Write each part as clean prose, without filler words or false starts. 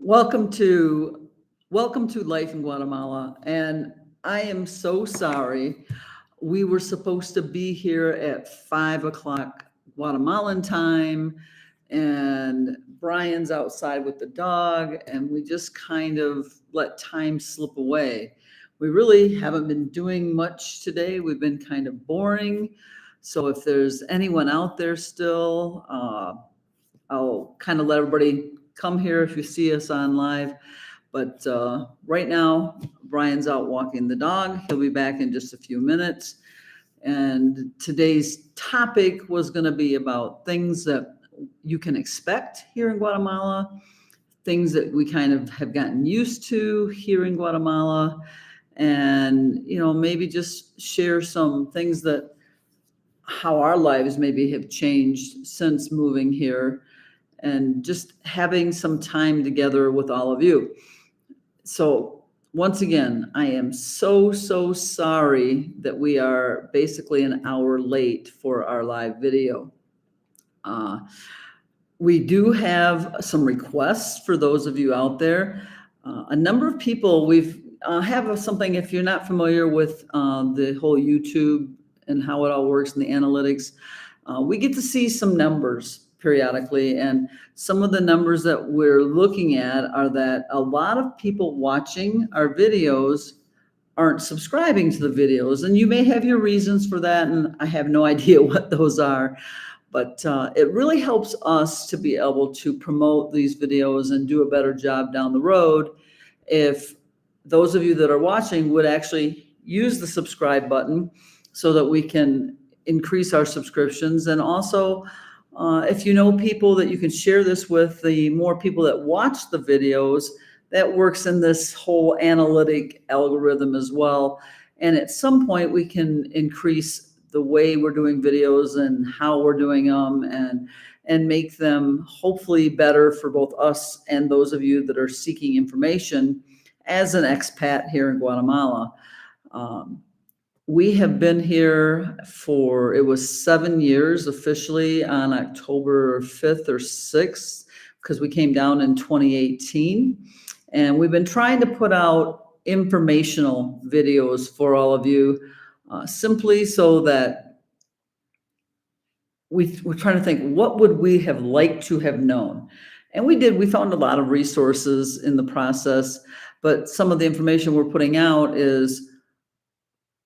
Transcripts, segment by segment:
Welcome to welcome to Life in Guatemala. And I am so sorry. We were supposed to be here at 5 o'clock Guatemalan time, and Brian's outside with the dog, and we just kind of let time slip away. We really haven't been doing much today. We've been kind of boring. So if there's anyone out there still, I'll kind of let everybody come here if you see us on live. But right now, Brian's out walking the dog. He'll be back in just a few minutes. And today's topic was going to be about things that you can expect here in Guatemala, things that we kind of have gotten used to here in Guatemala, and maybe just share some things that how our lives maybe have changed since moving here and just having some time together with all of you. So once again, I am so sorry that we are basically an hour late for our live video. We do have some requests for those of you out there. A number of people, we've have something, if you're not familiar with the whole YouTube and how it all works in the analytics, we get to see some numbers periodically. And some of the numbers that we're looking at are that a lot of people watching our videos aren't subscribing to the videos. And you may have your reasons for that, and I have no idea what those are. But it really helps us to be able to promote these videos and do a better job down the road if those of you that are watching would actually use the subscribe button so that we can increase our subscriptions. And also, if you know people that you can share this with, the more people that watch the videos, that works in this whole analytic algorithm as well. And at some point, we can increase the way we're doing videos and how we're doing them, and make them hopefully better for both us and those of you that are seeking information as an expat here in Guatemala. We have been here for, it was 7 years officially on October 5th or 6th, because we came down in 2018. And we've been trying to put out informational videos for all of you, simply so that we're trying to think, what would we have liked to have known? And we found a lot of resources in the process, but some of the information we're putting out is,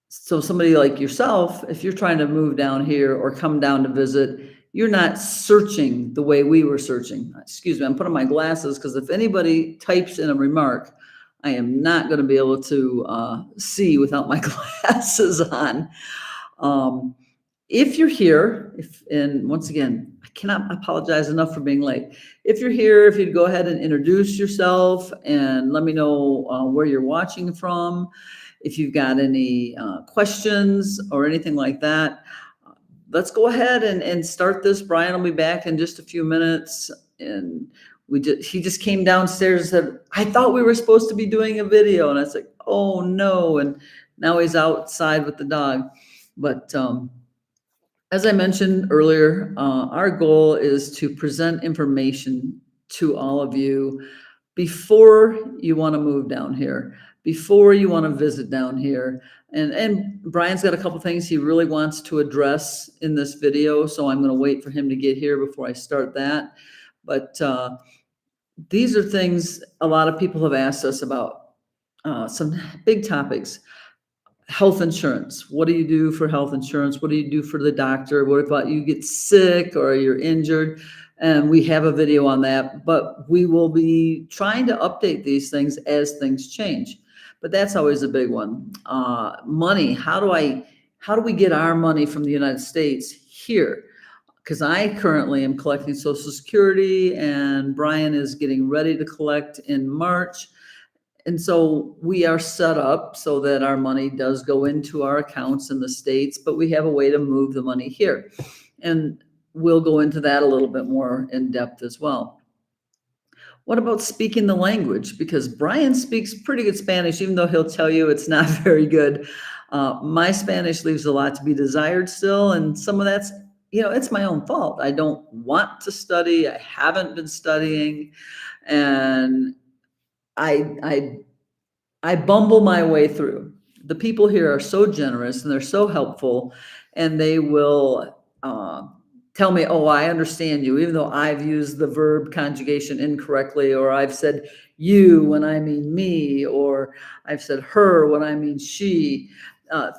so somebody like yourself, if you're trying to move down here or come down to visit, you're not searching the way we were searching. Excuse me, I'm putting my glasses because if anybody types in a remark, I am not going to be able to see without my glasses on. If you're here, and once again, I cannot apologize enough for being late. If you're here, if you'd go ahead and introduce yourself and let me know where you're watching from. If you've got any questions or anything like that, let's go ahead and start this. Brian will be back in just a few minutes. And he just came downstairs and said, I thought we were supposed to be doing a video. And I was like, oh no. And now he's outside with the dog. But as I mentioned earlier, our goal is to present information to all of you before you want to move down here, before you want to visit down here. And Brian's got a couple things he really wants to address in this video, so I'm going to wait for him to get here before I start that. But these are things a lot of people have asked us about, some big topics. Health insurance. What do you do for health insurance? What do you do for the doctor? What about you get sick or you're injured? And we have a video on that, but we will be trying to update these things as things change. But that's always a big one. Money. How do we get our money from the United States here? Because I currently am collecting Social Security, and Brian is getting ready to collect in March. And so we are set up so that our money does go into our accounts in the States, but we have a way to move the money here. And we'll go into that a little bit more in depth as well. What about speaking the language? Because Brian speaks pretty good Spanish, even though he'll tell you it's not very good. My Spanish leaves a lot to be desired still. And some of that's, it's my own fault. I don't want to study. I haven't been studying. And I bumble my way through. The people here are so generous and they're so helpful, and they will tell me, "Oh, I understand you," even though I've used the verb conjugation incorrectly, or I've said you when I mean me, or I've said her when I mean she.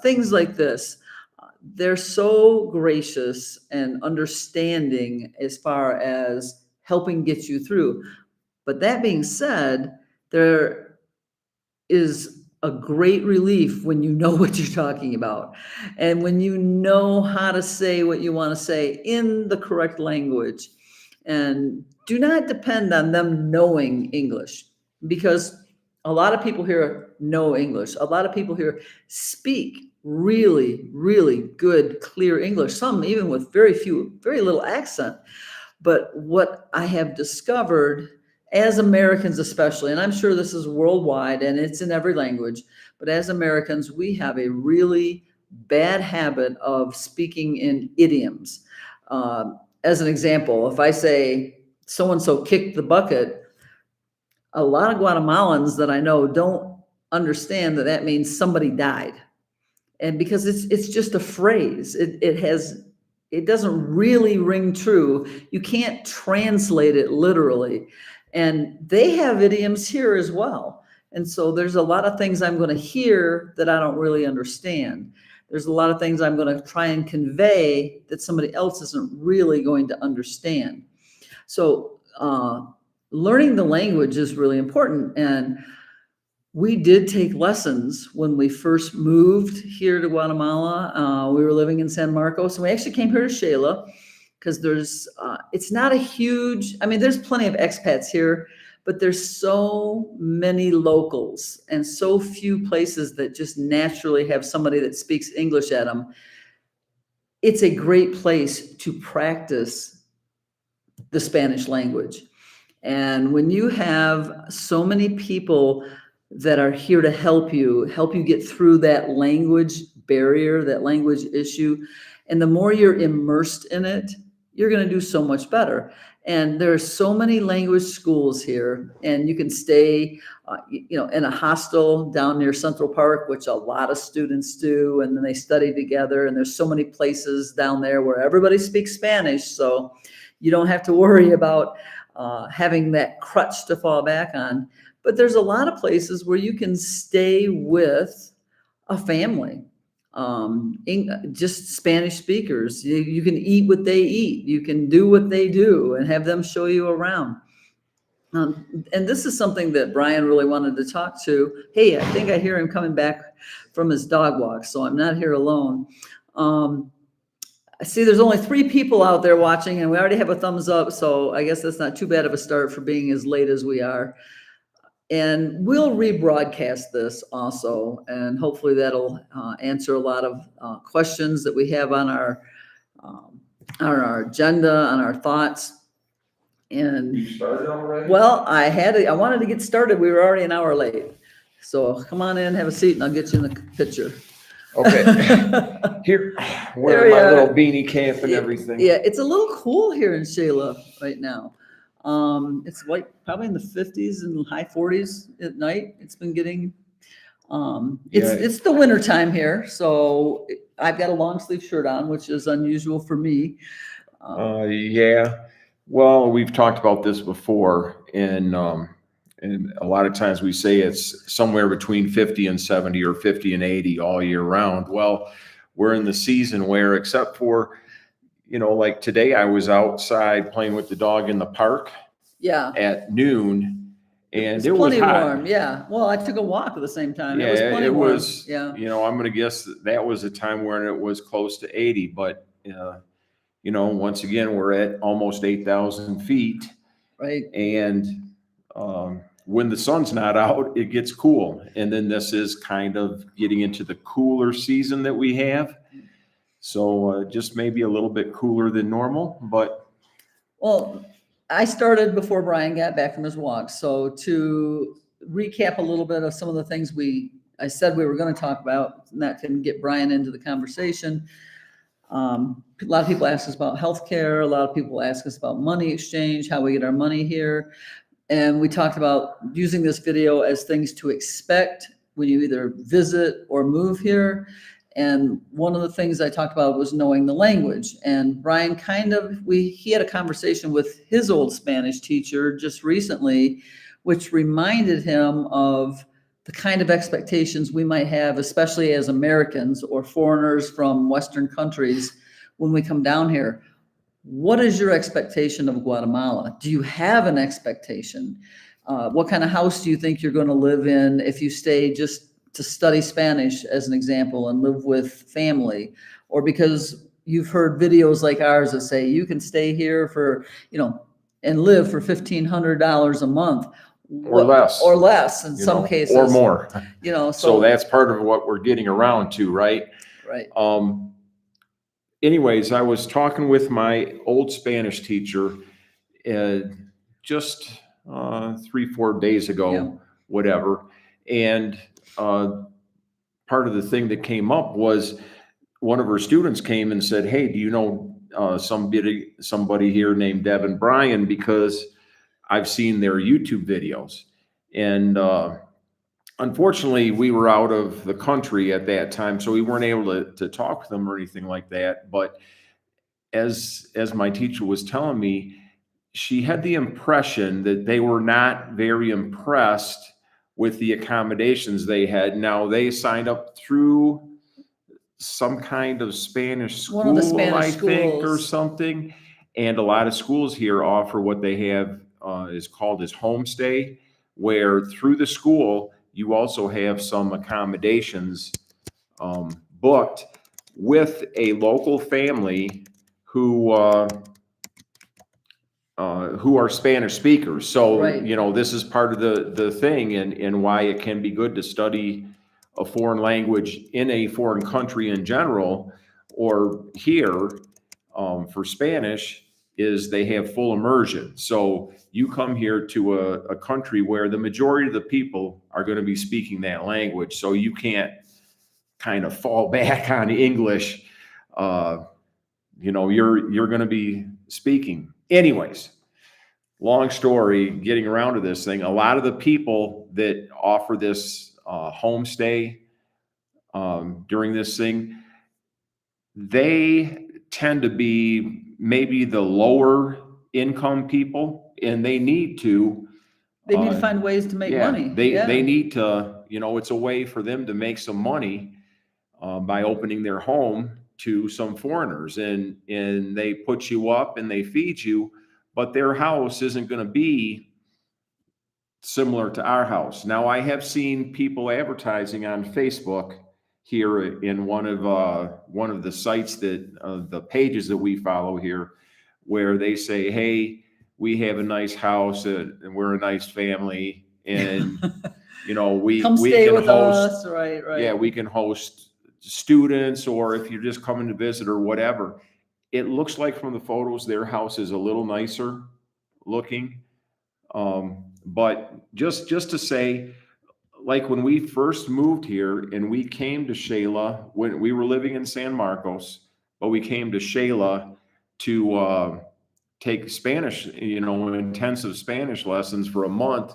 Things like this. They're so gracious and understanding as far as helping get you through. But that being said, there is a great relief when you know what you're talking about and when you know how to say what you want to say in the correct language. And do not depend on them knowing English, because a lot of people here know English. A lot of people here speak really, really good, clear English, some even with very little accent. But what I have discovered as Americans, especially, and I'm sure this is worldwide and it's in every language, but as Americans, we have a really bad habit of speaking in idioms. As an example, if I say so and so kicked the bucket, a lot of Guatemalans that I know don't understand that that means somebody died. And because it's just a phrase, it doesn't really ring true. You can't translate it literally. And they have idioms here as well. And so there's a lot of things I'm going to hear that I don't really understand. There's a lot of things I'm going to try and convey that somebody else isn't really going to understand. So learning the language is really important. And we did take lessons when we first moved here to Guatemala. We were living in San Marcos, and we actually came here to Xela because it's not a huge, I mean, there's plenty of expats here, but there's so many locals and so few places that just naturally have somebody that speaks English at them. It's a great place to practice the Spanish language. And when you have so many people that are here to help you get through that language barrier, that language issue, and the more you're immersed in it, you're going to do so much better. And there are so many language schools here, and you can stay, in a hostel down near Central Park, which a lot of students do, and then they study together. And there's so many places down there where everybody speaks Spanish, so you don't have to worry about having that crutch to fall back on. But there's a lot of places where you can stay with a family, just Spanish speakers. You can eat what they eat. You can do what they do and have them show you around. And this is something that Brian really wanted to talk to. Hey, I think I hear him coming back from his dog walk, so I'm not here alone. I see there's only 3 people out there watching, and we already have a thumbs up, so I guess that's not too bad of a start for being as late as we are. And we'll rebroadcast this also, and hopefully that'll answer a lot of questions that we have on our agenda, on our thoughts. And You started already? well, I wanted to get started. We were already an hour late. So come on in, have a seat, and I'll get you in the picture. Okay. Here, wearing my little beanie cap and everything. Yeah, it's a little cool here in Xela right now. It's like probably in the 50s and high 40s at night. It's been getting, it's the winter time here. So I've got a long sleeve shirt on, which is unusual for me. Yeah. Well, we've talked about this before, and a lot of times we say it's somewhere between 50 and 70 or 50 and 80 all year round. Well, we're in the season where, except for, like today, I was outside playing with the dog in the park. Yeah. At noon, and it was plenty hot. Warm. Yeah. Well, I took a walk at the same time. Yeah, it was plenty warm. Was, yeah. I'm going to guess that was a time when it was close to 80, but once again, we're at almost 8,000 feet. Right. And when the sun's not out, it gets cool. And then this is kind of getting into the cooler season that we have. So just maybe a little bit cooler than normal, but. Well, I started before Brian got back from his walk. So to recap a little bit of some of the things I said we were going to talk about, and that can get Brian into the conversation. A lot of people ask us about healthcare. A lot of people ask us about money exchange, how we get our money here. And we talked about using this video as things to expect when you either visit or move here. And one of the things I talked about was knowing the language. And Brian he had a conversation with his old Spanish teacher just recently, which reminded him of the kind of expectations we might have, especially as Americans or foreigners from Western countries when we come down here. What is your expectation of Guatemala? Do you have an expectation? What kind of house do you think you're going to live in if you stay just to study Spanish, as an example, and live with family? Or because you've heard videos like ours that say you can stay here for, and live for $1,500 a month. Or less. Or less in some cases. Or more. So that's part of what we're getting around to, right? Right. Anyways, I was talking with my old Spanish teacher just 3-4 days ago, Yeah. whatever. And part of the thing that came up was one of her students came and said, "Hey, do you know somebody here named Devin Bryan? Because I've seen their YouTube videos." And unfortunately, we were out of the country at that time, so we weren't able to talk with them or anything like that. But as my teacher was telling me, she had the impression that they were not very impressed with the accommodations they had. Now, they signed up through some kind of Spanish school, One of the Spanish I think, or schools. something. And a lot of schools here offer what they have is called as homestay, where through the school, you also have some accommodations booked with a local family who are Spanish speakers. So, Right. This is part of the thing and why it can be good to study a foreign language in a foreign country in general, or here for Spanish, is they have full immersion. So you come here to a country where the majority of the people are going to be speaking that language. So you can't kind of fall back on English. You're going to be speaking. Anyways, long story, getting around to this thing, a lot of the people that offer this homestay during this thing, they tend to be maybe the lower income people, and they need to find ways to make money. They need to, it's a way for them to make some money by opening their home to some foreigners, and they put you up and they feed you, but their house isn't going to be similar to our house. Now, I have seen people advertising on Facebook here in one of the sites that the pages that we follow here, where they say, "Hey, we have a nice house and we're a nice family, and we Come we stay can with host us." Right. yeah, we can host students, or if you're just coming to visit or whatever." It looks like from the photos their house is a little nicer looking. But just to say, like when we first moved here and we came to Xela, when we were living in San Marcos, but we came to Xela to take Spanish, intensive Spanish lessons for a month,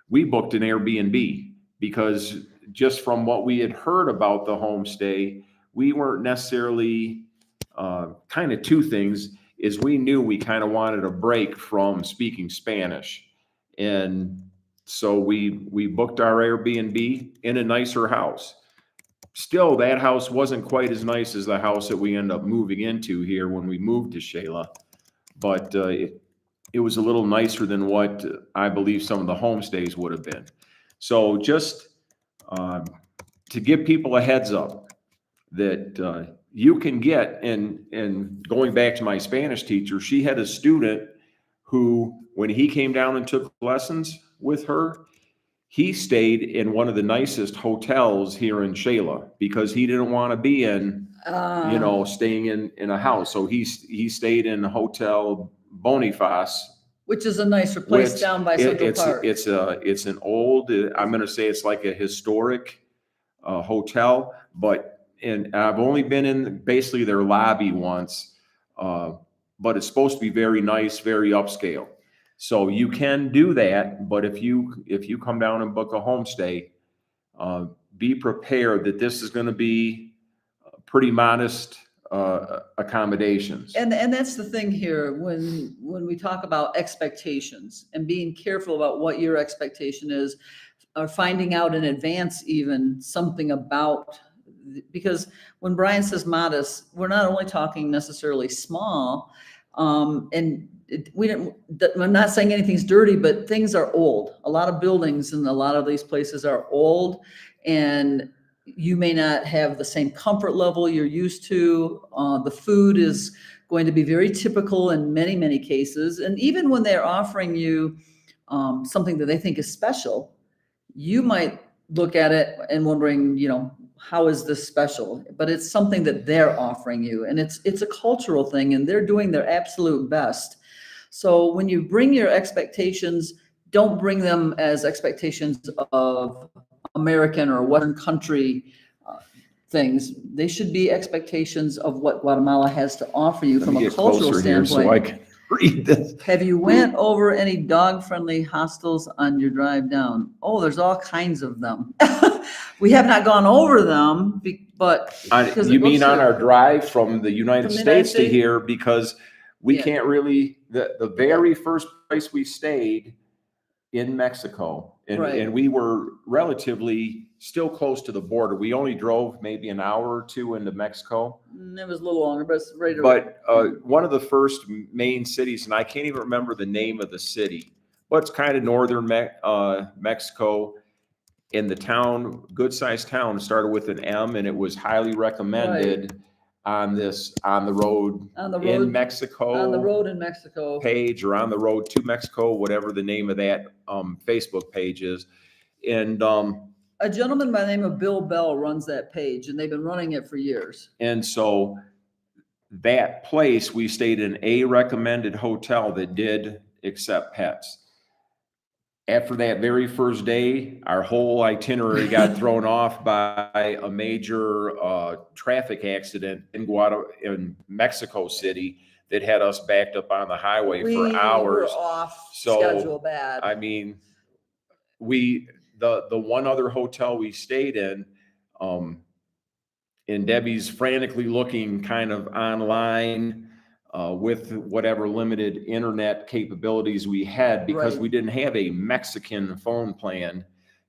we booked an Airbnb because just from what we had heard about the homestay, we weren't necessarily kind of two things is we knew we kind of wanted a break from speaking Spanish. And so we booked our Airbnb in a nicer house. Still, that house wasn't quite as nice as the house that we ended up moving into here when we moved to Xela, but it was a little nicer than what I believe some of the homestays would have been. So just to give people a heads up that you can get, and going back to my Spanish teacher, she had a student who, when he came down and took lessons with her, he stayed in one of the nicest hotels here in Xela because he didn't want to be in, staying in a house. So he stayed in Hotel Boniface, which is a nicer place down by Central Park. It's an old, I'm going to say it's like a historic hotel, and I've only been in basically their lobby once, but it's supposed to be very nice, very upscale. So you can do that, but if you come down and book a homestay, be prepared that this is going to be pretty modest accommodations. And that's the thing here, when we talk about expectations and being careful about what your expectation is, or finding out in advance even something about, because when Brian says modest, we're not only talking necessarily small, and I'm not saying anything's dirty, but things are old. A lot of buildings in a lot of these places are old, and you may not have the same comfort level you're used to. The food is going to be very typical in many, many cases. And even when they're offering you something that they think is special, you might look at it and wondering, how is this special? But it's something that they're offering you, and it's a cultural thing, and they're doing their absolute best. So when you bring your expectations, don't bring them as expectations of American or Western country things. They should be expectations of what Guatemala has to offer you from a cultural standpoint. So I can read this. Have you went over any dog-friendly hostels on your drive down? Oh, there's all kinds of them. We have not gone over them, but You mean on our drive from the United States to here, because we can't really, the very first place we stayed in Mexico, and we were relatively still close to the border. We only drove maybe an hour or two into Mexico. It was a little longer, but it's right But one of the first main cities, and I can't even remember the name of the city, but it's kind of northern Mexico. In the town, good-sized town, started with an M, and it was highly recommended on the road in Mexico. On the road in Mexico. Page, or on the road to Mexico, whatever the name of that Facebook page is. And a gentleman by the name of Bill Bell runs that page, and they've been running it for years. And so that place, we stayed in a recommended hotel that did accept pets. After that very first day, our whole itinerary got thrown off by a major traffic accident in Mexico City that had us backed up on the highway for hours. We were off schedule bad. I mean, the one other hotel we stayed in, and Debbie's frantically looking kind of online with whatever limited internet capabilities we had, because we didn't have a Mexican phone plan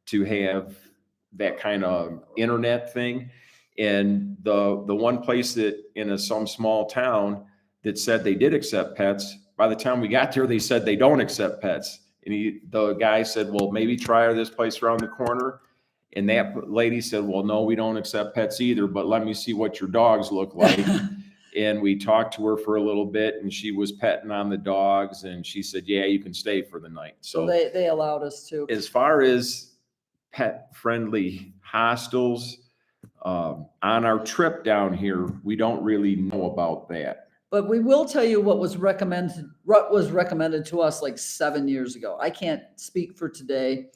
to have that kind of internet thing. And the one place that in some small town that said they did accept pets, by the time we got there, they said they don't accept pets. And the guy said, well, maybe try this place around the corner. And that lady said, well, no, we don't accept pets either, but let me see what your dogs look like. And we talked to her for a little bit, and she was petting on the dogs, and she said, yeah, you can stay for the night. So they allowed us to. As far as pet-friendly hostels, on our trip down here, we don't really know about that. But we will tell you what was recommended to us like 7 years ago. I can't speak for today.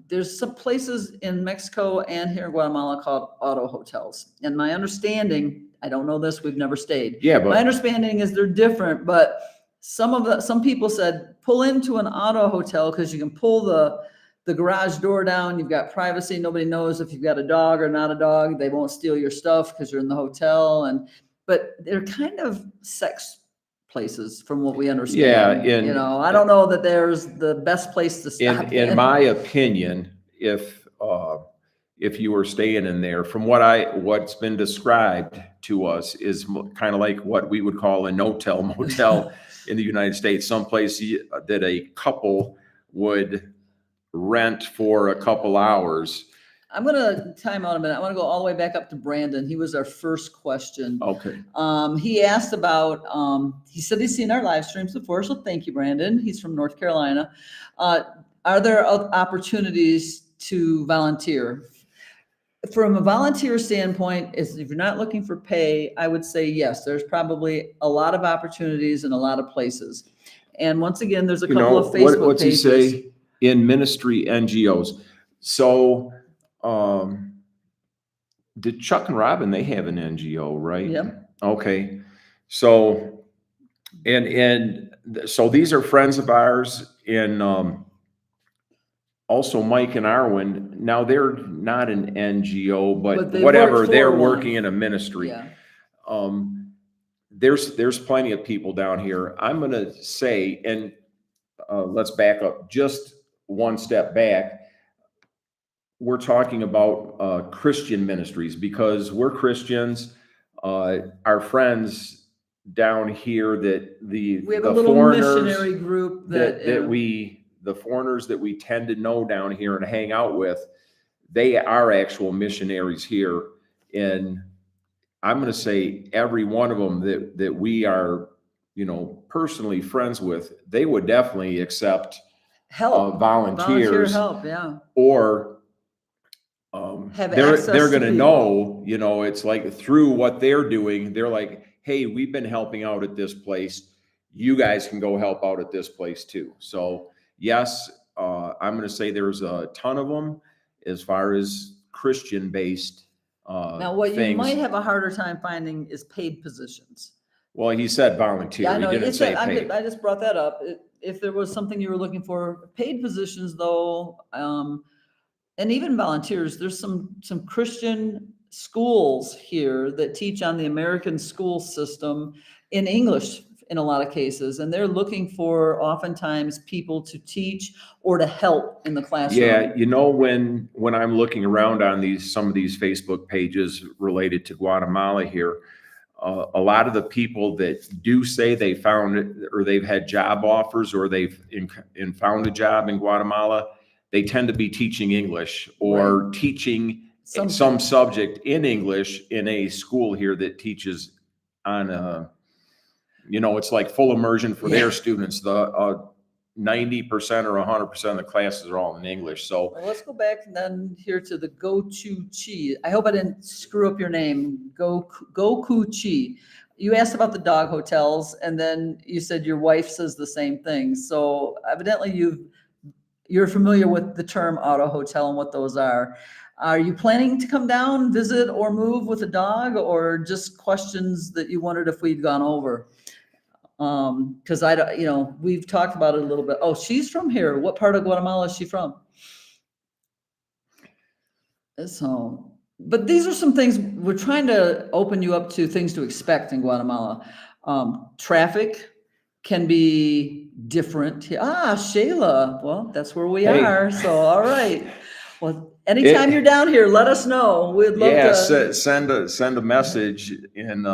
There's some places in Mexico and here in Guatemala called auto hotels. And my understanding, I don't know this, we've never stayed. Yeah, but my understanding is they're different, but some people said pull into an auto hotel because you can pull the garage door down. You've got privacy. Nobody knows if you've got a dog or not a dog. They won't steal your stuff because you're in the hotel. But they're kind of sex places from what we understand. Yeah. I don't know that there's the best place to stop. In my opinion, if you were staying in there, from what's been described to us is kind of like what we would call a no-tell motel in the United States, someplace that a couple would rent for a couple hours. I'm going to time out a minute. I want to go all the way back up to Brandon. He was our first question. Okay. He asked about, he said he's seen our live streams before, so thank you, Brandon. He's from North Carolina. Are there opportunities to volunteer? From a volunteer standpoint, if you're not looking for pay, I would say yes, there's probably a lot of opportunities in a lot of places. And once again, there's a couple of Facebook what's pages. He say? In ministry NGOs. So did Chuck and Robin, they have an NGO, right? Yep. Okay. So, and so these are friends of ours, and also Mike and Arwen. Now they're not an NGO, but they whatever, work for they're one. working in a ministry. Yeah. There's plenty of people down here. I'm going to say, and let's back up just one step back. We're talking about Christian ministries because we're Christians. Our friends down here We have the a little foreigners missionary group that the foreigners that we tend to know down here and hang out with, they are actual missionaries here. And I'm going to say every one of them that we are, personally friends with, they would definitely accept help, volunteer volunteers, help, yeah. or Have they're access going to to people. know, it's like through what they're doing, they're like, hey, we've been helping out at this place. You guys can go help out at this place too. So yes, I'm going to say there's a ton of them as far as Christian based Now, what things. you might have a harder time finding is paid positions. Well, he said volunteer. Yeah, I know. He didn't say paid. I just brought that up. If there was something you were looking for, paid positions though, and even volunteers, there's some Christian schools here that teach on the American school system in English in a lot of cases, and they're looking for oftentimes people to teach or to help in the classroom. Yeah, when I'm looking around on some of these Facebook pages related to Guatemala here, a lot of the people that do say they found or they've had job offers or they've found a job in Guatemala, they tend to be teaching English or teaching some subject in English in a school here that teaches on it's like full immersion for their students. The 90% or 100% of the classes are all in English. So well, let's go back then here to the Gochu Chi. I hope I didn't screw up your name. Goku Chi. You asked about the dog hotels, and then you said your wife says the same thing. So evidently you're familiar with the term auto hotel and what those are. Are you planning to come down, visit, or move with a dog, or just questions that you wondered if we'd gone over? Because I don't, we've talked about it a little bit. Oh, she's from here. What part of Guatemala is she from? So, but these are some things we're trying to open you up to, things to expect in Guatemala. Traffic can be different. Xela. Well, that's where we are. So, all right. Well, anytime you're down here, let us know. We'd love to send a message and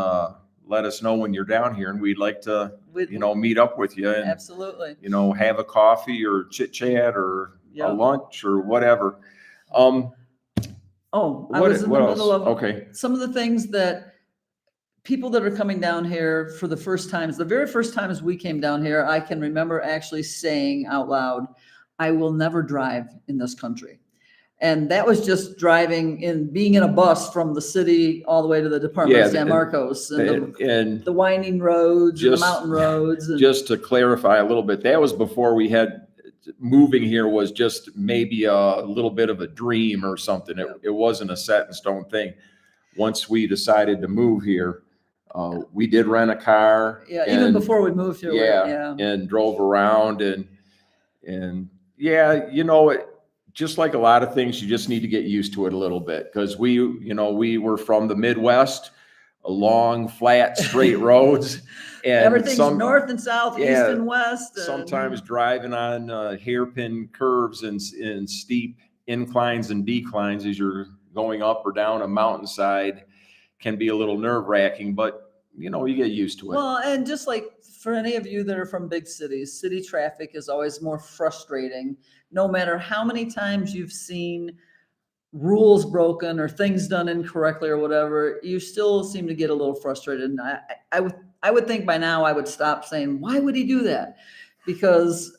let us know when you're down here, and we'd like to meet up with you and absolutely have a coffee or chit chat or a lunch or whatever. I was in the middle of some of the things that people that are coming down here for the first times, the very first times we came down here, I can remember actually saying out loud, I will never drive in this country. And that was just being in a bus from the city all the way to the Department of San Marcos and the winding roads and the mountain roads. And just to clarify a little bit, that was before we had moving here was just maybe a little bit of a dream or something. It wasn't a set in stone thing. Once we decided to move here, we did rent a car. Yeah, even before we moved here. And drove around and just like a lot of things, you just need to get used to it a little bit because we were from the Midwest, long, flat, straight roads. And everything's north and south, east and west. Sometimes driving on hairpin curves and steep inclines and declines as you're going up or down a mountainside can be a little nerve-wracking, but you get used to it. Well, and just like for any of you that are from big cities, city traffic is always more frustrating. No matter how many times you've seen rules broken or things done incorrectly or whatever, you still seem to get a little frustrated. And I would think by now I would stop saying, why would he do that? Because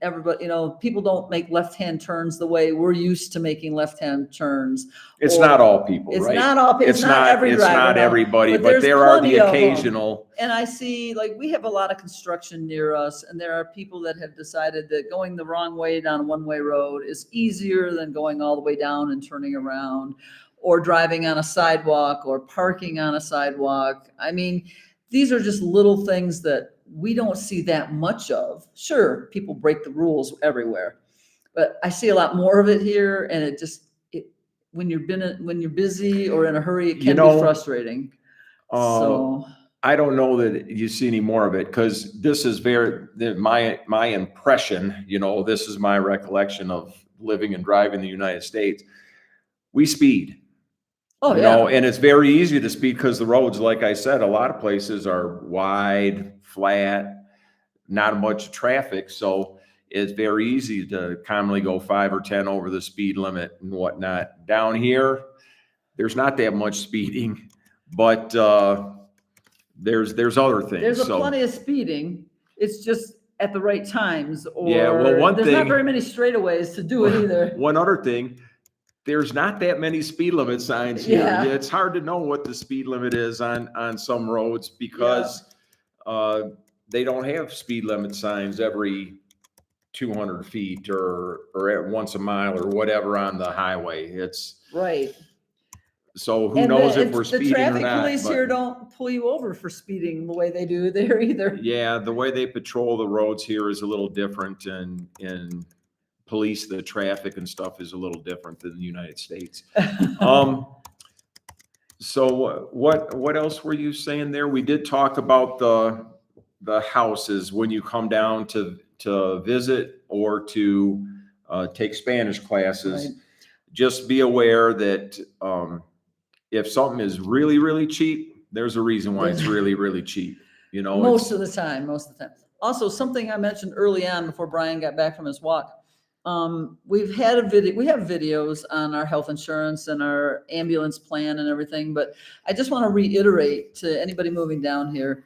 everybody, people don't make left-hand turns the way we're used to making left-hand turns. It's not all people, right? It's not all people. It's not every driver. It's not everybody, but there are the occasional. And I see, we have a lot of construction near us, and there are people that have decided that going the wrong way down a one-way road is easier than going all the way down and turning around, or driving on a sidewalk, or parking on a sidewalk. I mean, these are just little things that we don't see that much of. Sure, people break the rules everywhere, but I see a lot more of it here, and when you're busy or in a hurry, it can be frustrating. So I don't know that you see any more of it, because this is my impression, this is my recollection of living and driving the United States. We speed. Oh, yeah. And it's very easy to speed because the roads, like I said, a lot of places are wide, flat, not much traffic. So it's very easy to commonly go 5 or 10 over the speed limit and whatnot. Down here, there's not that much speeding, but there's other things. There's plenty of speeding. It's just at the right times, or yeah, well, there's not very many straightaways to do it either. One other thing, there's not that many speed limit signs here. Yeah. It's hard to know what the speed limit is on some roads because they don't have speed limit signs every 200 feet or at once a mile or whatever on the highway. It's right. So who knows if we're speeding or not. The traffic police here don't pull you over for speeding the way they do there either. Yeah, the way they patrol the roads here is a little different, and police the traffic and stuff is a little different than the United States. So what else were you saying there? We did talk about the houses when you come down to visit or to take Spanish classes. Right. Just be aware that if something is really, really cheap, there's a reason why it's really, really cheap. Most of the time. Also, something I mentioned early on before Brian got back from his walk. We have videos on our health insurance and our ambulance plan and everything, but I just want to reiterate to anybody moving down here.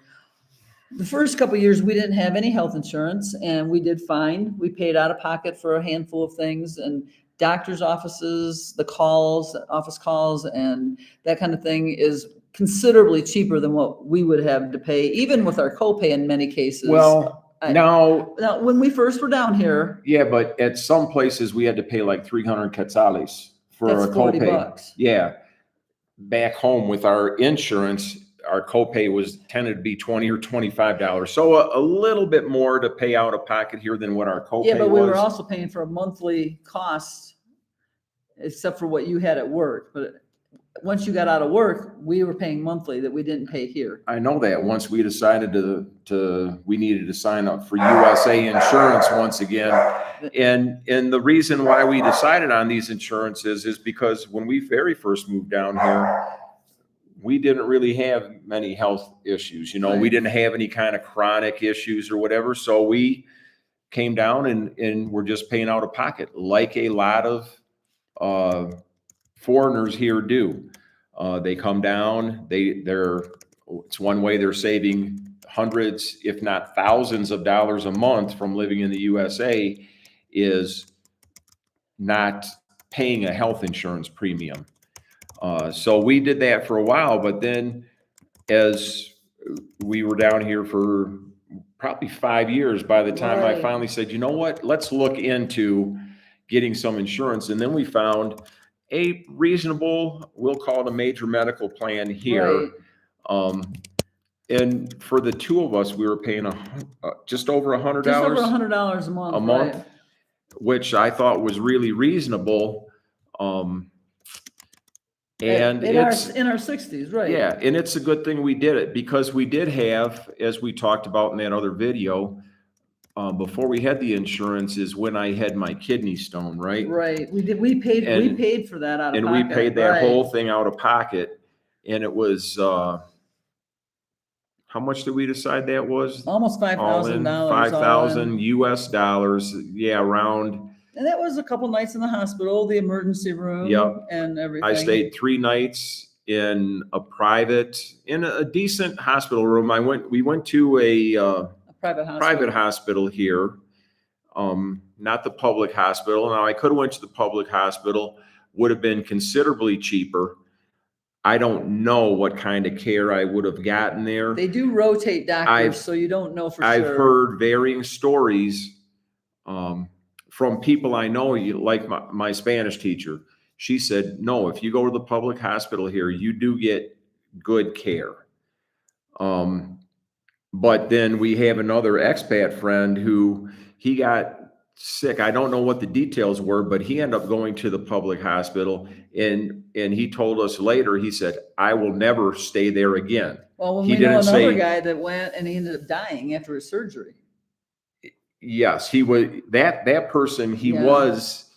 The first couple of years, we didn't have any health insurance, and we did fine. We paid out of pocket for a handful of things, and doctor's offices, office calls, and that kind of thing is considerably cheaper than what we would have to pay, even with our copay in many cases. Well, now when we first were down here. Yeah, but at some places we had to pay like 300 quetzales for a copay. $40. Yeah. Back home with our insurance, our copay tended to be $20 or $25. So a little bit more to pay out of pocket here than what our copay was. Yeah, but we were also paying for a monthly cost, except for what you had at work. But once you got out of work, we were paying monthly that we didn't pay here. I know that once we decided we needed to sign up for USA insurance once again. And the reason why we decided on these insurances is because when we very first moved down here, we didn't really have many health issues. Right. We didn't have any kind of chronic issues or whatever. So we came down and we're just paying out of pocket like a lot of foreigners here do. They come down, it's one way they're saving hundreds, if not thousands of dollars a month from living in the USA is not paying a health insurance premium. So we did that for a while, but then as we were down here for probably 5 years, by the time I finally said, you know what, let's look into getting some insurance. And then we found a reasonable, we'll call it a major medical plan here. Right. And for the two of us, we were paying just over $100. Just over $100 a month. A month, right. Which I thought was really reasonable. And in our 60s, right? Yeah, and it's a good thing we did it because we did have, as we talked about in that other video, before we had the insurance is when I had my kidney stone, right? Right. We paid for that out of pocket. And we paid that whole thing out of pocket. And it was, how much did we decide that was? Almost $5,000. $5,000 US dollars. Yeah, around. And that was a couple nights in the hospital, the emergency room. Yep. And everything. I stayed 3 nights in a decent hospital room. We went to a private hospital here, not the public hospital. Now I could have went to the public hospital, would have been considerably cheaper. I don't know what kind of care I would have gotten there. They do rotate doctors, so you don't know for sure. I've heard varying stories from people I know, like my Spanish teacher. She said, no, if you go to the public hospital here, you do get good care. But then we have another expat friend who he got sick. I don't know what the details were, but he ended up going to the public hospital, and he told us later, he said, I will never stay there again. Well, when He we know didn't another say- guy that went and he ended up dying after his surgery. Yes, he was that person. He Yeah. was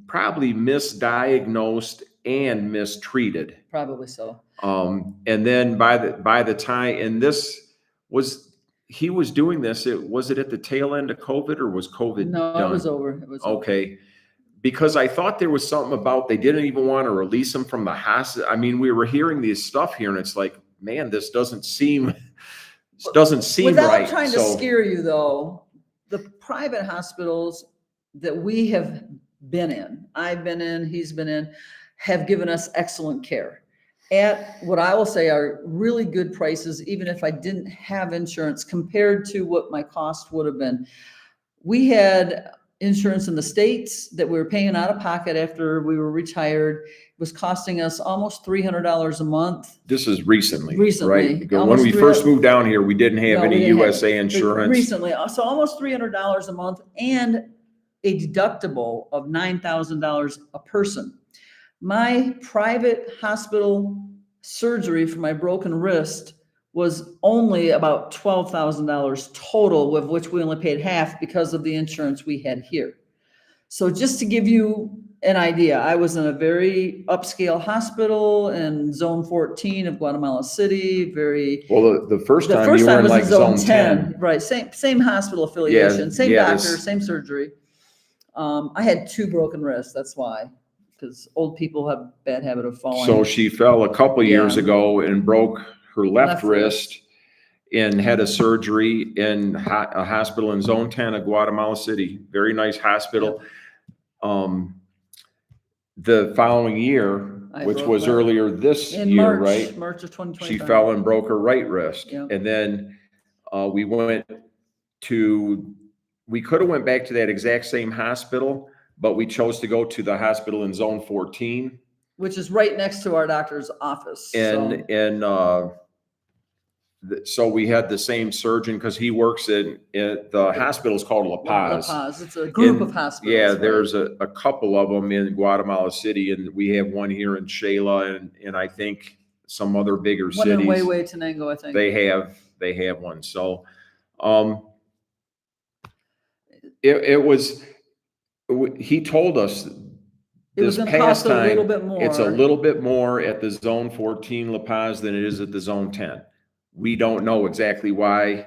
probably misdiagnosed and mistreated. Probably so. And then by the time, and he was doing this, was it at the tail end of COVID, or was COVID No, done? it was over. It was over. Okay. Because I thought there was something about they didn't even want to release him from the hospital. I mean, we were hearing these stuff here, and it's like, man, this doesn't seem Without right. trying to scare you, though, the private hospitals that we have been in, I've been in, he's been in, have given us excellent care at what I will say are really good prices, even if I didn't have insurance compared to what my cost would have been. We had insurance in the States that we were paying out of pocket after we were retired. It was costing us almost $300 a month. This is recently, Recently, right? Because when almost we first moved down here, we didn't have No, we any didn't have- USA but insurance. recently, so almost $300 a month and a deductible of $9,000 a person. My private hospital surgery for my broken wrist was only about $12,000 total, of which we only paid half because of the insurance we had here. So just to give you an idea, I was in a very upscale hospital in Zone 14 of Guatemala City, Well, the first time you were time in was like in zone 10. right? Same hospital affiliation, same yeah, doctor, same surgery. I had 2 broken wrists. That's why, because old people have a bad habit of falling. So she fell a couple years Yeah. ago and broke her left Left wrist and had a surgery in a hospital in Zone 10 of Guatemala City. Very nice hospital. The following year, I which broke was my- earlier this in year, March, right? March of 2025. She fell and broke her right wrist. Yeah. And then we could have went back to that exact same hospital, but we chose to go to the hospital in Zone 14. Which is right next to our doctor's office. So we had the same surgeon, because he works in the hospital's called La Paz. La Paz. It's a group of hospitals. Yeah, right? there's a couple of them in Guatemala City, and we have one here in Xela, and I think some other bigger One in cities. Quetzaltenango, I think. They have one. So it was, he told us It was this going to cost past a little time, bit more. it's a little bit more at the Zone 14 La Paz than it is at the Zone 10. We don't know exactly why.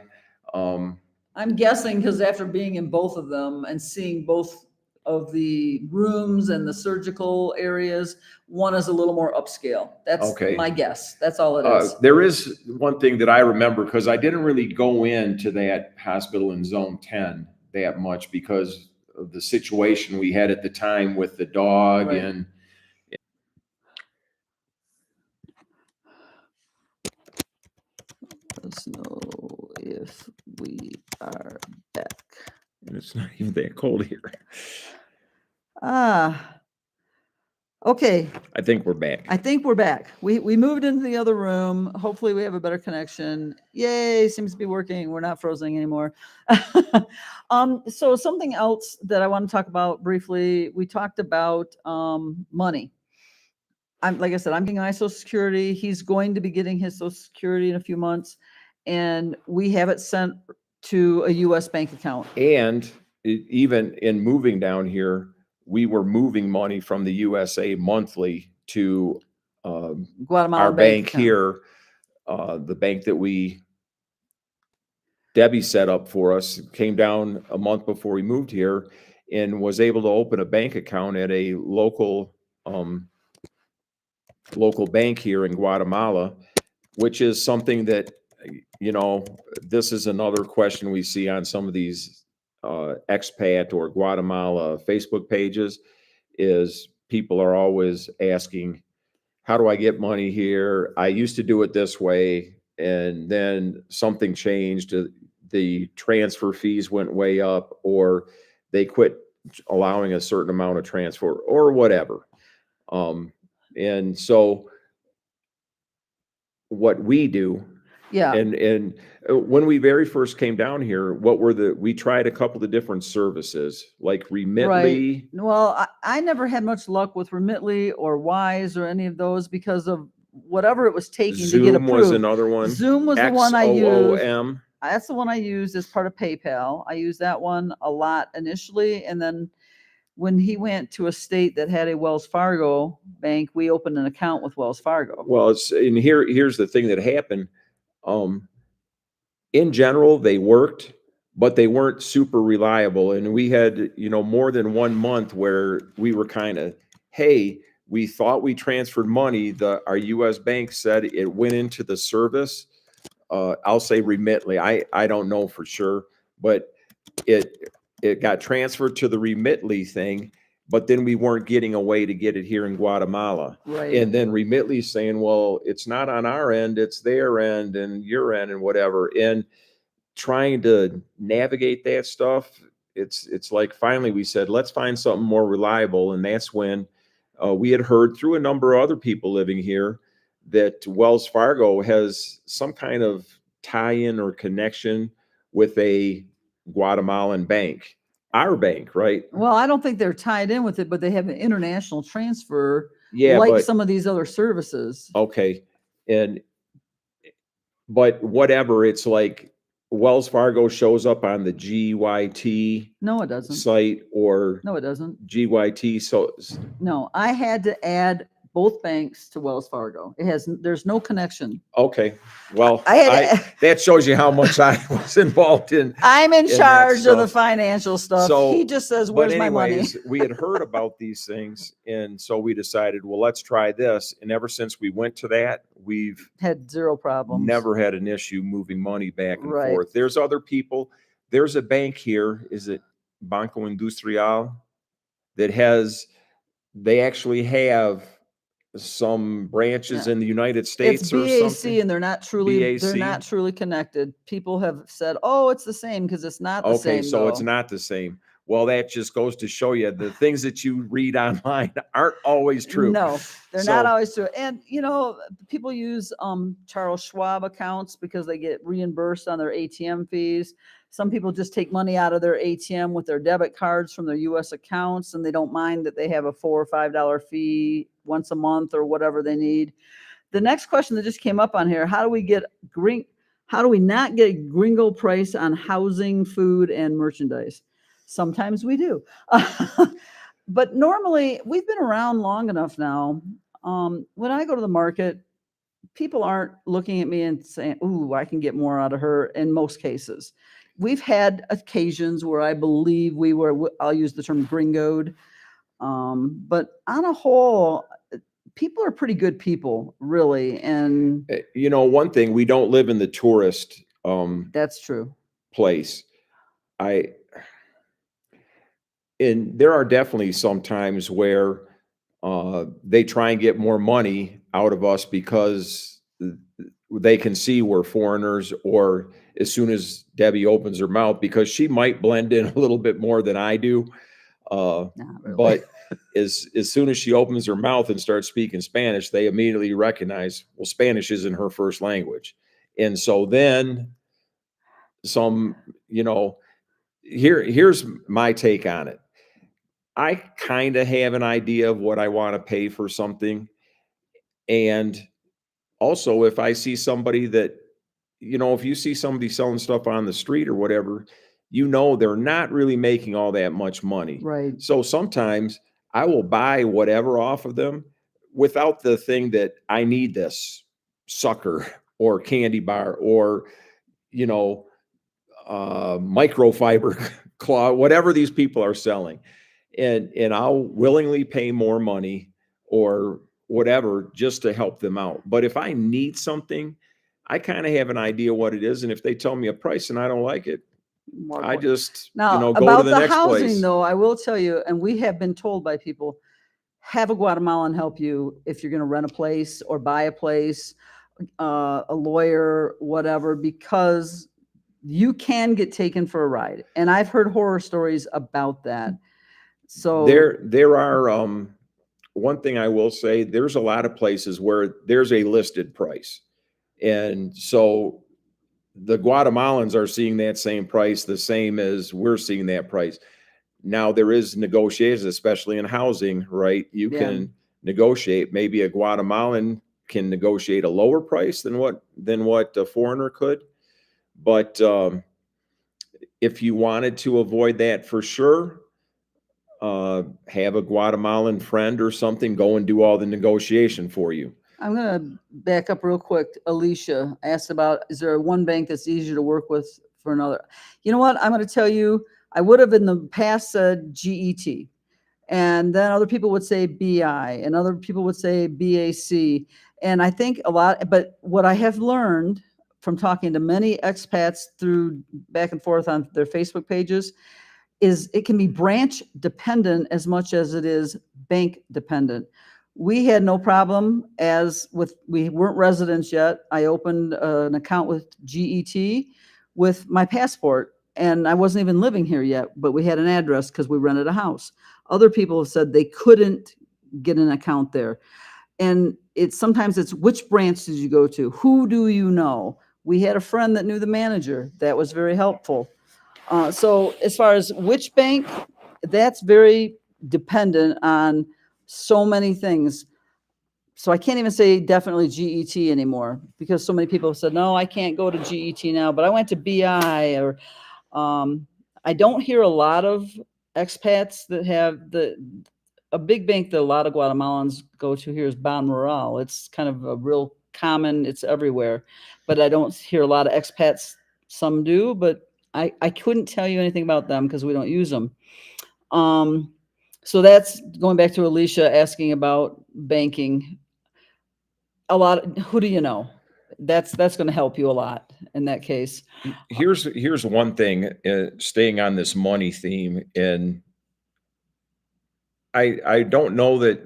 I'm guessing because after being in both of them and seeing both of the rooms and the surgical areas, one is a little more upscale. That's Okay. my guess. That's all it is. There is one thing that I remember, because I didn't really go into that hospital in Zone 10 that much because of the situation we had at the time with the dog. Right. And Let's know if we are back. and it's not even that cold here. Okay. I think we're back. I think we're back. We moved into the other room. Hopefully we have a better connection. Yay, seems to be working. We're not frozen anymore. So something else that I want to talk about briefly, we talked about money. Like I said, I'm getting my Social Security. He's going to be getting his Social Security in a few months, and we have it sent to a U.S. bank account. And even in moving down here, we were moving money from the USA monthly to Guatemala our bank account. here, the bank that Debbie set up for us, came down a month before we moved here and was able to open a bank account at a local bank here in Guatemala, which is something that, this is another question we see on some of these expat or Guatemala Facebook pages, is people are always asking, how do I get money here? I used to do it this way, and then something changed. The transfer fees went way up, or they quit allowing a certain amount of transfer, or whatever. And so what we do Yeah, And when we very first came down here, we tried a couple of different services like right. Remitly. Well, I never had much luck with Remitly or Wise or any of those because of whatever it was taking to get Zoom was approved. another one. Zoom was the one I used. XOOM. That's the one I used as part of PayPal. I used that one a lot initially, and then when he went to a state that had a Wells Fargo bank, we opened an account with Wells Fargo. Well, here's the thing that happened. Um, in general, they worked, but they weren't super reliable. And we had, more than 1 month where we were kind of, hey, we thought we transferred money. Our US bank said it went into the service. I'll say Remitly. I don't know for sure, but it got transferred to the Remitly thing, but then we weren't getting a way to get it here in Guatemala. Right. And then Remitly saying, well, it's not on our end, it's their end and your end and whatever. And trying to navigate that stuff, it's like finally we said, let's find something more reliable. And that's when we had heard through a number of other people living here that Wells Fargo has some kind of tie-in or connection with a Guatemalan bank, our bank, right? Well, I don't think they're tied in with it, but they have an international transfer, Yeah, like but some of these other services. okay. But whatever, it's like Wells Fargo shows up on the GYT No, it doesn't. site or No, it doesn't. GYT. So No, I had to add both banks to Wells Fargo. There's no connection. okay, well, I had to- that shows you how much I was involved in. I'm in that charge of the stuff. financial stuff. So, He just says, But "Where's my money?" anyways, we had heard about these things, and so we decided, well, let's try this. And ever since we went to that, we've Had zero problems. never had an issue moving money back and Right. forth. There's other people. There's a bank here. Is it Banco Industrial that they actually have some branches Yeah. in the United States It's or BAC, something. and they're not truly BAC? connected. People have said, "Oh, it's the same," because it's not the Okay, same. so it's though. not the same. Well, that just goes to show you the things that you read online aren't always true. No, they're So- not always true. And people use Charles Schwab accounts because they get reimbursed on their ATM fees. Some people just take money out of their ATM with their debit cards from their US accounts, and they don't mind that they have a $4 or $5 fee once a month or whatever they need. The next question that just came up on here: how do we not get gringo price on housing, food, and merchandise? Sometimes we do. But normally, we've been around long enough now. When I go to the market, people aren't looking at me and saying, "Ooh, I can get more out of her." In most cases, we've had occasions where I believe I'll use the term gringoed. But on a whole, people are pretty good people, really. And one thing, we don't live in the tourist that's true. place. And there are definitely some times where they try and get more money out of us because they can see we're foreigners, or as soon as Debbie opens her mouth, because she might blend in a little bit more than I do. Not really. But as soon as she opens her mouth and starts speaking Spanish, they immediately recognize, well, Spanish isn't her first language. And so then here's my take on it. I kind of have an idea of what I want to pay for something. And also, if I see somebody that, if you see somebody selling stuff on the street or whatever, they're not really making all that much money. Right. So sometimes I will buy whatever off of them without the thing that I need this sucker or candy bar or, microfiber cloth, whatever these people are selling. And I'll willingly pay more money or whatever just to help them out. But if I need something, I kind of have an idea what it is. And if they tell me a price and I don't like it, I just, now go about to the next housing place. though, I will tell you, and we have been told by people, have a Guatemalan help you if you're going to rent a place or buy a place, a lawyer, whatever, because you can get taken for a ride. And I've heard horror stories about that. So there are, one thing I will say, there's a lot of places where there's a listed price. And so the Guatemalans are seeing that same price, the same as we're seeing that price. Now there is negotiations, especially in housing, right? You Yeah. can negotiate. Maybe a Guatemalan can negotiate a lower price than what a foreigner could. But if you wanted to avoid that for sure, have a Guatemalan friend or something go and do all the negotiation for you. I'm going to back up real quick. Alicia asked about, is there one bank that's easier to work with for another? You know what? I'm going to tell you, I would have in the past said GET. And then other people would say BI, and other people would say BAC. And I think a lot, but what I have learned from talking to many expats through back and forth on their Facebook pages is it can be branch dependent as much as it is bank dependent. We had no problem we weren't residents yet. I opened an account with GET with my passport, and I wasn't even living here yet, but we had an address because we rented a house. Other people have said they couldn't get an account there. And sometimes it's which branch did you go to? Who do you know? We had a friend that knew the manager. That was very helpful. So as far as which bank, that's very dependent on so many things. So I can't even say definitely GET anymore because so many people have said, no, I can't go to GET now, but I went to BI or I don't hear a lot of expats that have a big bank that a lot of Guatemalans go to here is Ban Rural. It's kind of a real common, it's everywhere, but I don't hear a lot of expats. Some do, but I couldn't tell you anything about them because we don't use them. So that's going back to Alicia asking about banking. Who do you know? That's going to help you a lot in that case. Here's one thing, staying on this money theme, and I don't know that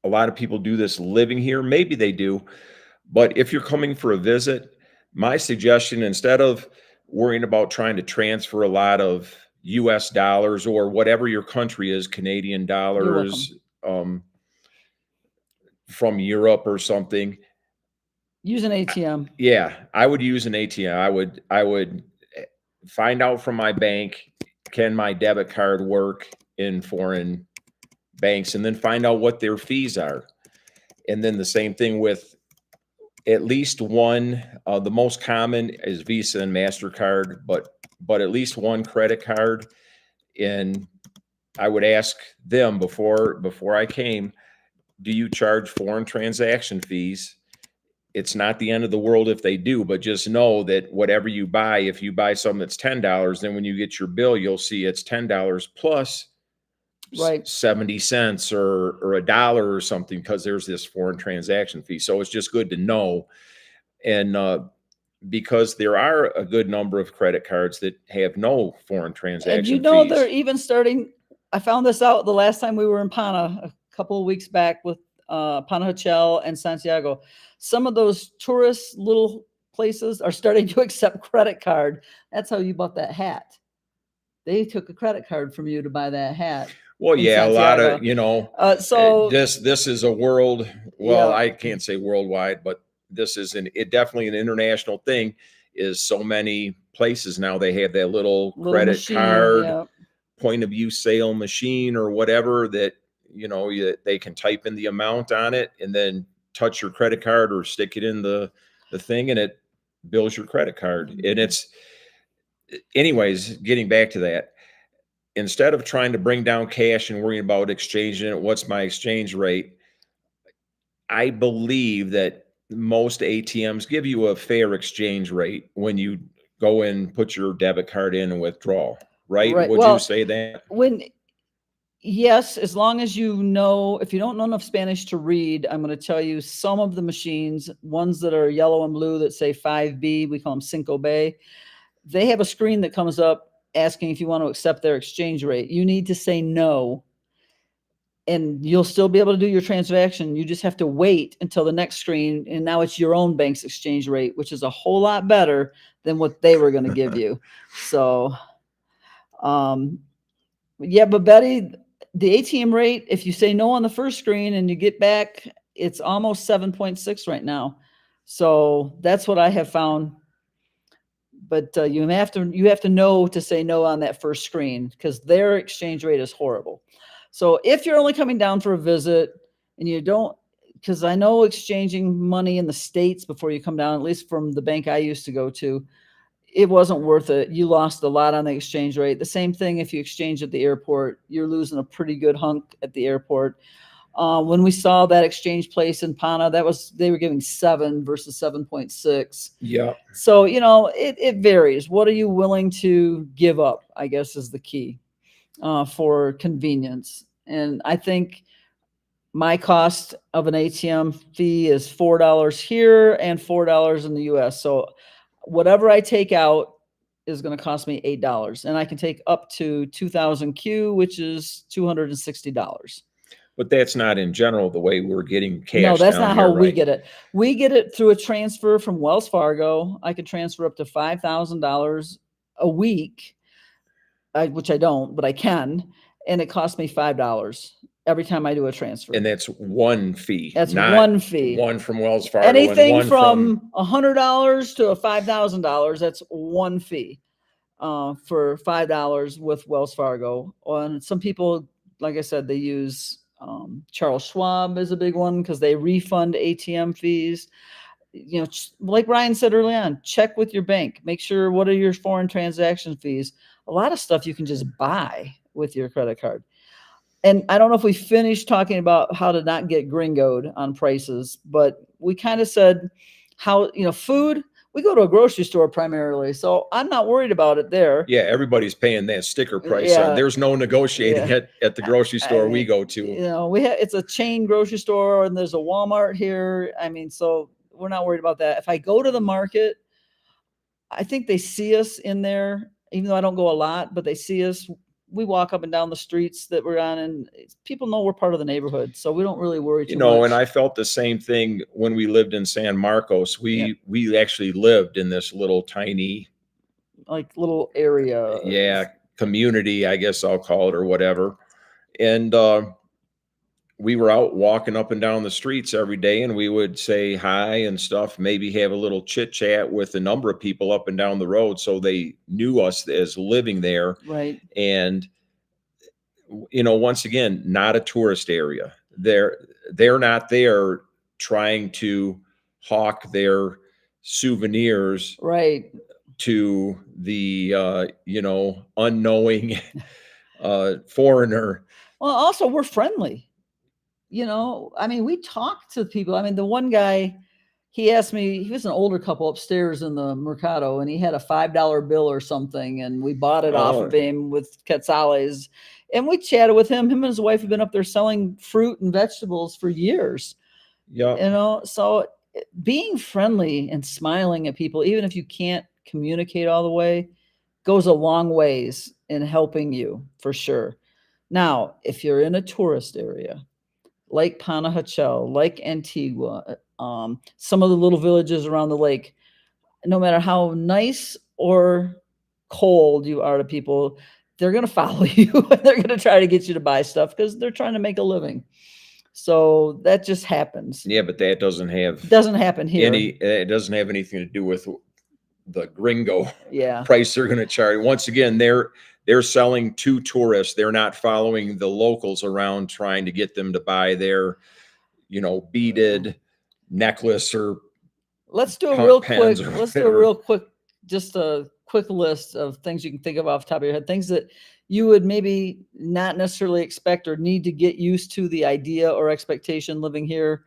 a lot of people do this living here. Maybe they do, but if you're coming for a visit, my suggestion, instead of worrying about trying to transfer a lot of US dollars or whatever your country is, Canadian dollars, from Europe or something, use an ATM. Yeah, I would use an ATM. I would find out from my bank, can my debit card work in foreign banks, and then find out what their fees are. And then the same thing with at least one, the most common is Visa and MasterCard, but at least one credit card. And I would ask them before I came, do you charge foreign transaction fees? It's not the end of the world if they do, but just know that whatever you buy, if you buy something that's $10, then when you get your bill, you'll see it's $10 plus right 70 cents or $1 or something, because there's this foreign transaction fee. So it's just good to know. And because there are a good number of credit cards that have no foreign transaction and fees. they're even starting. I found this out the last time we were in Pana a couple of weeks back with Panajachel and Santiago. Some of those tourist little places are starting to accept credit card. That's how you bought that hat. They took a credit card from you to buy that hat. Well, yeah, Santiago. a lot of, so this is a world, well, yeah. I can't say worldwide, but this is definitely an international thing, is so many places now, they have that little credit machine, card, point of use sale machine or whatever that, they can type in the amount on it and then touch your credit card or stick it in the thing and it bills your credit card. And it's, anyways, getting back to that, instead of trying to bring down cash and worrying about exchanging it, what's my exchange rate? I believe that most ATMs give you a fair exchange rate when you go and put your debit card in and withdraw, right? Would you say that? Yes, as long as you know, if you don't know enough Spanish to read, I'm going to tell you some of the machines, ones that are yellow and blue that say 5B, we call them Cinco Bay, they have a screen that comes up asking if you want to accept their exchange rate. You need to say no, and you'll still be able to do your transaction. You just have to wait until the next screen, and now it's your own bank's exchange rate, which is a whole lot better than what they were going to give you. So, yeah, but Betty, the ATM rate, if you say no on the first screen and you get back, it's almost 7.6 right now. So that's what I have found. but you have to know to say no on that first screen, because their exchange rate is horrible. So if you're only coming down for a visit and you don't, because I know exchanging money in the States before you come down, at least from the bank I used to go to, it wasn't worth it. You lost a lot on the exchange rate. The same thing if you exchange at the airport, you're losing a pretty good hunk at the airport. When we saw that exchange place in Pana, they were giving 7 versus 7.6. Yeah. So, it varies. What are you willing to give up, I guess, is the key for convenience. And I think my cost of an ATM fee is $4 here and $4 in the US. So whatever I take out is going to cost me $8. And I can take up to 2,000 Q, which is $260. But that's not in general the way we're getting cash. No, that's down not here, how we right? get it. We get it through a transfer from Wells Fargo. I can transfer up to $5,000 a week, which I don't, but I can. And it costs me $5 every time I do a transfer. And that's one fee. That's not one fee. One from Wells Fargo. Anything and one from $100 to $5,000, that's one fee for $5 with Wells Fargo. And some people, like I said, they use Charles Schwab is a big one because they refund ATM fees. Like Ryan said early on, check with your bank. Make sure, what are your foreign transaction fees? A lot of stuff you can just buy with your credit card. And I don't know if we finished talking about how to not get gringoed on prices, but we kind of said how, food, we go to a grocery store primarily. So I'm not worried about it there. Yeah, everybody's paying that sticker price. Yeah. There's no negotiating Yeah. at the grocery store we go to. It's a chain grocery store and there's a Walmart here. So we're not worried about that. If I go to the market, I think they see us in there, even though I don't go a lot, but they see us. We walk up and down the streets that we're on, and people know we're part of the neighborhood, so we don't really worry too much. And I felt the same thing when we lived in San Marcos. We actually lived in this little tiny, little area. Community, I guess I'll call it, or whatever. And we were out walking up and down the streets every day, and we would say hi and stuff, maybe have a little chit chat with a number of people up and down the road. So they knew us as living there. Right. And, once again, not a tourist area. They're not there trying to hawk their souvenirs. Right. To the, unknowing foreigner. Well, also we're friendly. We talk to people. The one guy, he asked me, he was an older couple upstairs in the Mercado, and he had a $5 bill or something, and we bought it off of him with quetzales, and we chatted with him. Him and his wife have been up there selling fruit and vegetables for years. Yeah. So being friendly and smiling at people, even if you can't communicate all the way, goes a long ways in helping you, for sure. Now, if you're in a tourist area, like Panajachel, like Antigua, some of the little villages around the lake, no matter how nice or cold you are to people, they're going to follow you. They're going to try to get you to buy stuff because they're trying to make a living. So that just happens. Yeah, but that doesn't happen here. It doesn't have anything to do with the gringo Yeah. price they're going to charge. Once again, they're selling to tourists. They're not following the locals around trying to get them to buy their, beaded necklace or. Let's do a real quick, just a quick list of things you can think of off the top of your head, things that you would maybe not necessarily expect or need to get used to the idea or expectation living here.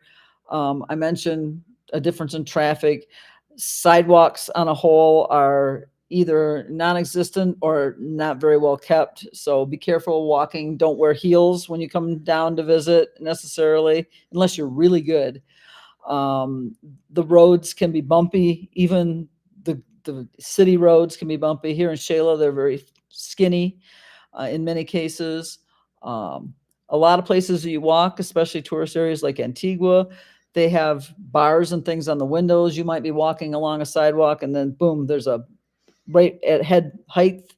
I mentioned a difference in traffic. Sidewalks on a whole are either non-existent or not very well kept. So be careful walking. Don't wear heels when you come down to visit necessarily, unless you're really good. The roads can be bumpy. Even the city roads can be bumpy. Here in Xela, they're very skinny in many cases. A lot of places that you walk, especially tourist areas like Antigua, they have bars and things on the windows. You might be walking along a sidewalk and then boom, there's a right at head height.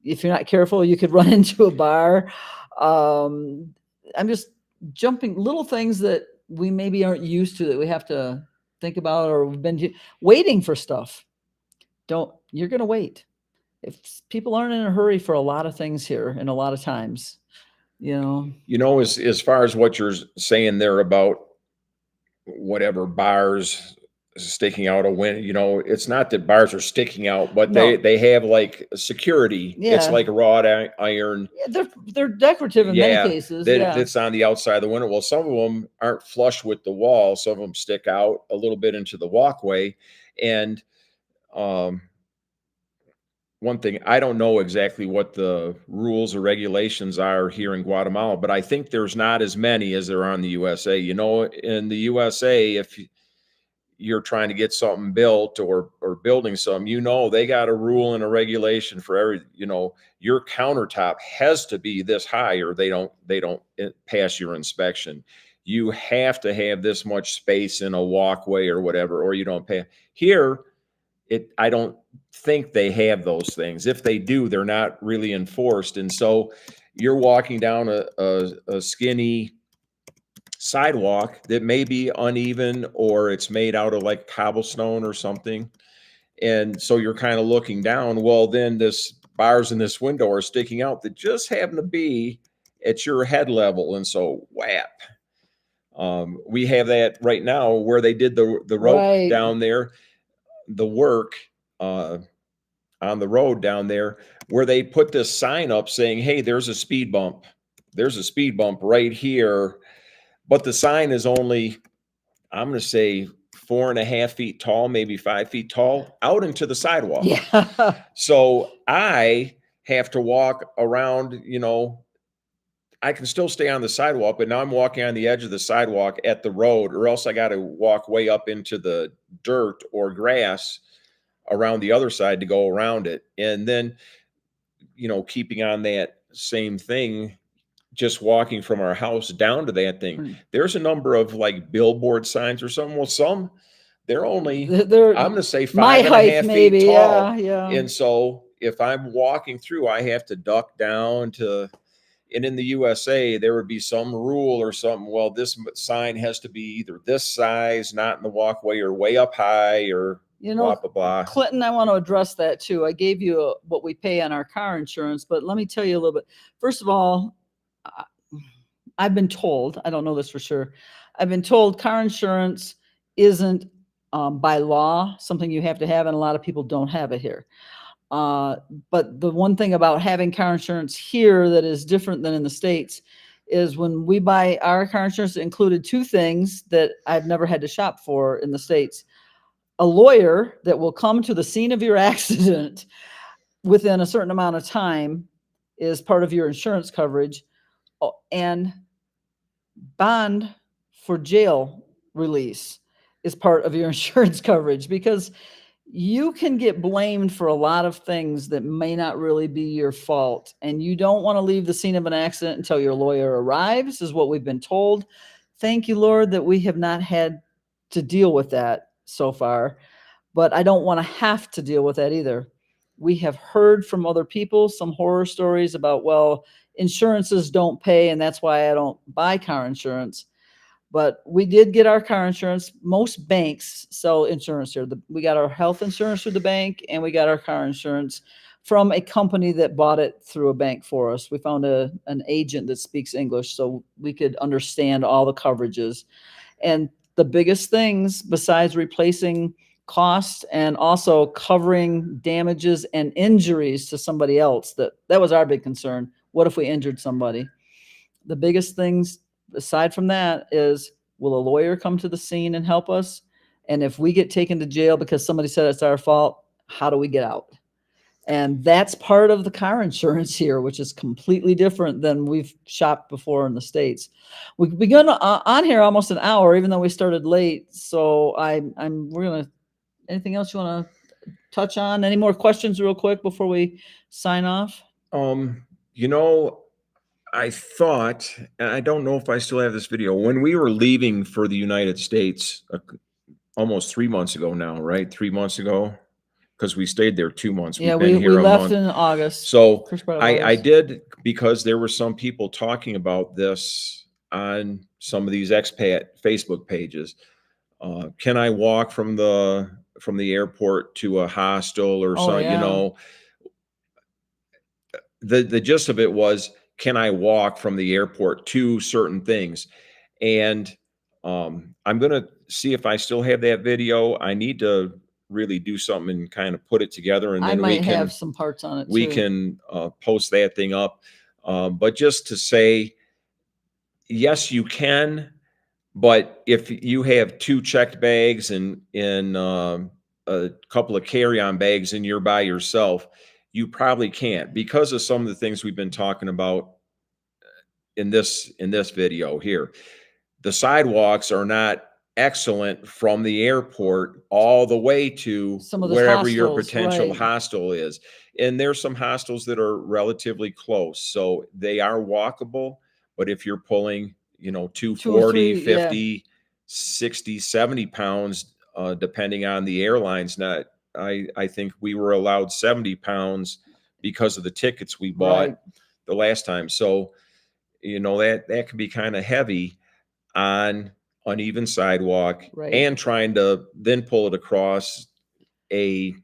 If you're not careful, you could run into a bar. I'm just jumping little things that we maybe aren't used to that we have to think about, or we've been waiting for stuff. you're going to wait. If people aren't in a hurry for a lot of things here and a lot of times, you know. As far as what you're saying there about whatever bars sticking out a window, it's not that bars are sticking out, but No. they have like security. It's Yeah. like a wrought iron. Yeah, they're decorative in many cases. Yeah. That's on the outside of the window. Well, some of them aren't flush with the wall. Some of them stick out a little bit into the walkway. And one thing, I don't know exactly what the rules or regulations are here in Guatemala, but I think there's not as many as there are in the USA. In the USA, if you're trying to get something built or building some, they got a rule and a regulation for your countertop has to be this high or they don't pass your inspection. You have to have this much space in a walkway or whatever, or you don't pay. Here, I don't think they have those things. If they do, they're not really enforced. And so you're walking down a skinny sidewalk that may be uneven or it's made out of like cobblestone or something. And so you're kind of looking down. Well, then this bars in this window are sticking out that just happen to be at your head level. And so whap. We have that right now where they did the rope down there, the work on the road down there, where they put this sign up saying, hey, there's a speed bump. There's a speed bump right here. But the sign is only, I'm going to say 4.5 feet tall, maybe 5 feet tall, out into the sidewalk. Yeah. So I have to walk around, I can still stay on the sidewalk, but now I'm walking on the edge of the sidewalk at the road, or else I got to walk way up into the dirt or grass around the other side to go around it. And then, keeping on that same thing, just walking from our house down to that thing, there's a number of like billboard signs or something. Well, some they're I'm going to say 5.5 feet tall. Yeah. And so if I'm walking through, I have to duck down and in the USA, there would be some rule or something. Well, this sign has to be either this size, not in the walkway, or way up high, or blah, blah, blah. Clinton, I want to address that too. I gave you what we pay on our car insurance, but let me tell you a little bit. First of all, I've been told, I don't know this for sure, I've been told car insurance isn't by law something you have to have, and a lot of people don't have it here. But the one thing about having car insurance here that is different than in the States is when we buy our car insurance, it included two things that I've never had to shop for in the States. A lawyer that will come to the scene of your accident within a certain amount of time is part of your insurance coverage, and bond for jail release is part of your insurance coverage, because you can get blamed for a lot of things that may not really be your fault. And you don't want to leave the scene of an accident until your lawyer arrives, is what we've been told. Thank you, Lord, that we have not had to deal with that so far. But I don't want to have to deal with that either. We have heard from other people some horror stories about, well, insurances don't pay, and that's why I don't buy car insurance. But we did get our car insurance. Most banks sell insurance here. We got our health insurance through the bank, and we got our car insurance from a company that bought it through a bank for us. We found an agent that speaks English, so we could understand all the coverages. And the biggest things, besides replacing costs and also covering damages and injuries to somebody else, that was our big concern. What if we injured somebody? The biggest things aside from that is, will a lawyer come to the scene and help us? And if we get taken to jail because somebody said it's our fault, how do we get out? And that's part of the car insurance here, which is completely different than we've shopped before in the States. We've begun on here almost an hour, even though we started late. So we're gonna, anything else you want to touch on? Any more questions real quick before we sign off? I thought, and I don't know if I still have this video, when we were leaving for the United States almost 3 months ago now, right? 3 months ago, because we stayed there 2 months. Yeah, we left in August. So I did, because there were some people talking about this on some of these expat Facebook pages. Can I walk from the from the airport to a hostel or Oh, something, you yeah. know, the gist of it was, can I walk from the airport to certain things? And I'm gonna see if I still have that video. I need to really do something and kind of put it together, and I then might have some parts on it we too. can post that thing up. But just to say, yes, you can. But if you have two checked bags and a couple of carry-on bags and you're by yourself, you probably can't, because of some of the things we've been talking about in this video here. The sidewalks are not excellent from the airport all the way to Some of those wherever your hostels, potential right. hostel is. And there's some hostels that are relatively close, so they are walkable. But if you're pulling, you know, 2 or 240, 3, yeah. 50, 60, 70 pounds, depending on the airlines. Not, I think we were allowed 70 pounds because of the tickets we bought Right. the last time. So, you know, that can be kind of heavy on uneven sidewalk, Right. and trying to then pull it across a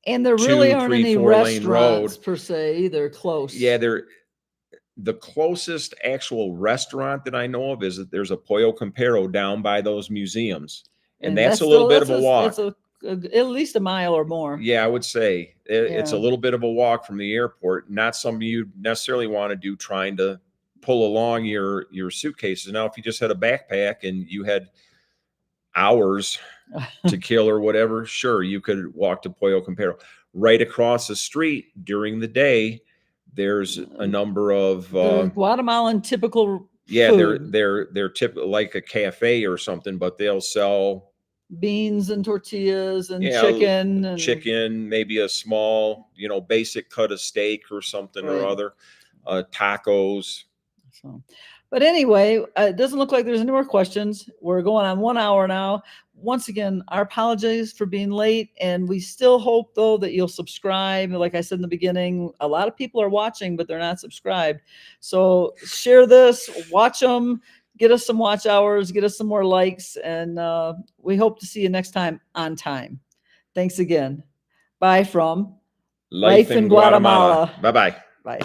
And there really 2, aren't 3, any 4 lane restaurants road. per se either close. Yeah, the closest actual restaurant that I know of is that there's a Pollo Campero down by those museums, and that's a little bit of a walk. At least a mile or more. Yeah, I would say it's a Yeah. little bit of a walk from the airport. Not something you necessarily want to do, trying to pull along your suitcases. Now, if you just had a backpack and you had hours to kill or whatever, sure, you could walk to Pollo Campero. Right across the street during the day, there's a number of The Guatemalan typical yeah, food. they're typical, like a cafe or something, but they'll sell Beans and tortillas and yeah, chicken and chicken, maybe a small, you know, basic cut of steak or something or right. other, tacos. So, but anyway, it doesn't look like there's any more questions. We're going on 1 hour now. Once again, our apologies for being late, and we still hope though that you'll subscribe. Like I said in the beginning, a lot of people are watching, but they're not subscribed. So share this, watch them, get us some watch hours, get us some more likes, and we hope to see you next time on time. Thanks again. Bye from Life in Guatemala. Bye-bye. Bye.